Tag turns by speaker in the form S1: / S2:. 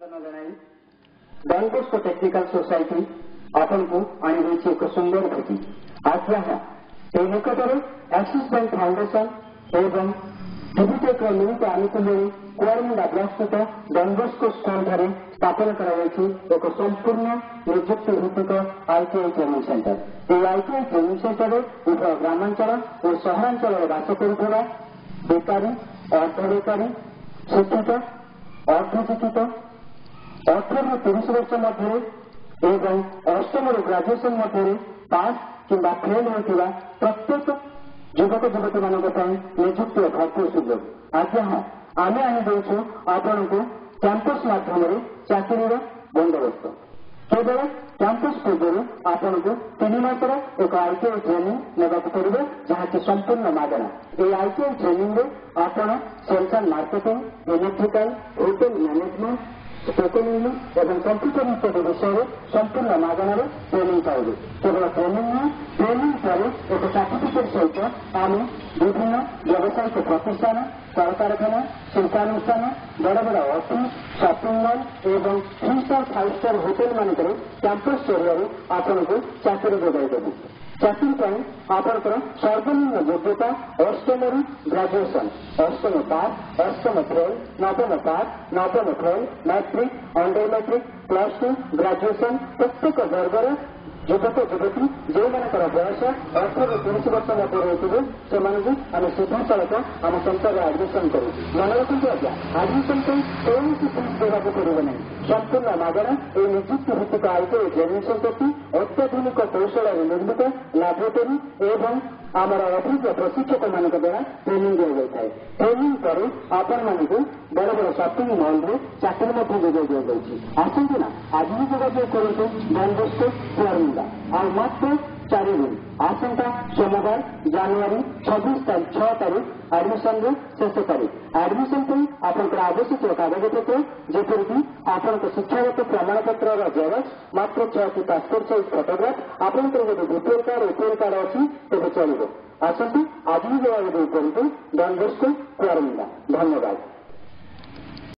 S1: Don Bosco technical society आपण को आणि एक सुंदर भेटी आज यहाँ ए निकटरे एक्सिस बैंक फाउंडेशन एवं डिजिटेक निमित्त आनुकूल्य कुआरमुंडा ब्लॉक स्थित डॉन बॉस्को स्कूल ठारे स्थापन कराई एक संपूर्ण निजुक्ति भित्तिक आईटीआई ट्रेनिंग सेंटर। ये आईटीआई ट्रेनिंग सेंटर उभय ग्रामांचल और सहरांचल बास करुवा बेकारी अर्धबेकारी शिक्षित अर्धशिक्षित 18 ରୁ 30 वर्ष मध्य एवं अष्टम ग्राजुएशन मध्य पास किंवा फेल होता प्रत्येक युवक युवती मान निजुक्ति भरपूर सुजोग आज यहाँ आम आनीदे आपण को कैंपस मध्यम चाकरी बंदोबस्त केवल कैंपस पूर्व आपण को 3 मासर एक आईटीआई ट्रेनिंग नेबाक पड़े जहाँकि संपूर्ण मागणा। ये आईटीआई ट्रेनिंग में आपण sales and marketing electrical hotel management spoken English एवं कंप्यूटर इत्यादि विषय संपूर्ण मागणार ट्रेनिंग पाइबे। केवल ट्रेनिंग पर एक सर्टिफिकेट सहित आम विभिन्न व्यावसायिक प्रतिष्ठान कल कारखाना शिल्पानुष्ठान बड़ बड़ ऑफिस शॉपिंग मॉल एवं 3 स्टार 5 स्टार होटेल मानक कैंपस जरिए आपन को चाकरी जोगाइदेबू। चाकरी आपंकर सर्वनिम्न योग्यता अष्टम ग्राजुएशन अष्टम पास अष्टम फेल नवम पास नवम fail matric under matric +2 graduation प्रत्येक वर्गर युवक युवती जो मानकर बयस 18 ରୁ 30 वर्ष मध्य होते से आम सीधा सड़क आम सेंटर में आडमिशन करूँ। मन रखते आज्ञा आडमिशन कौन फीस देवाक पड़े ना संपूर्ण मागणा। ये निजुक्ति भित्तिक आईटीआई ट्रेनिंग सेंटर अत्याधुनिक कौशल निर्मित लैबोरेटरी एवं आमर अभिज्ञ प्रशिक्षक मान द्वारा ट्रेनिंग दी जाए। ट्रेनिंग पर आपण मानक बड़ बड़ शॉपिंग मॉल में चाकरी जोगाई दी जाए। आसतु ना आज भी जोगाजोग करूँ डॉन बॉस्को कुआरमुंडा आ मात्र 4 दिन आसंता सोमवार जनवरी 6 तारीख एडमिशन शेष तारीख एडमिशन को आपंकर आवश्यक कागजपत्र जपरिक आपण शिक्षागत प्रमाण पत्र जेरक्स मात्र 6 पासपोर्ट साइज फोटोग्राफ आपंकर जो बीपीएल कार्ड एपीएल कार्ड अच्छी तेज चलो। आसतु आज भी जोगाजोग करूँ डॉन बॉस्को कुआरमुंडा। धन्यवाद।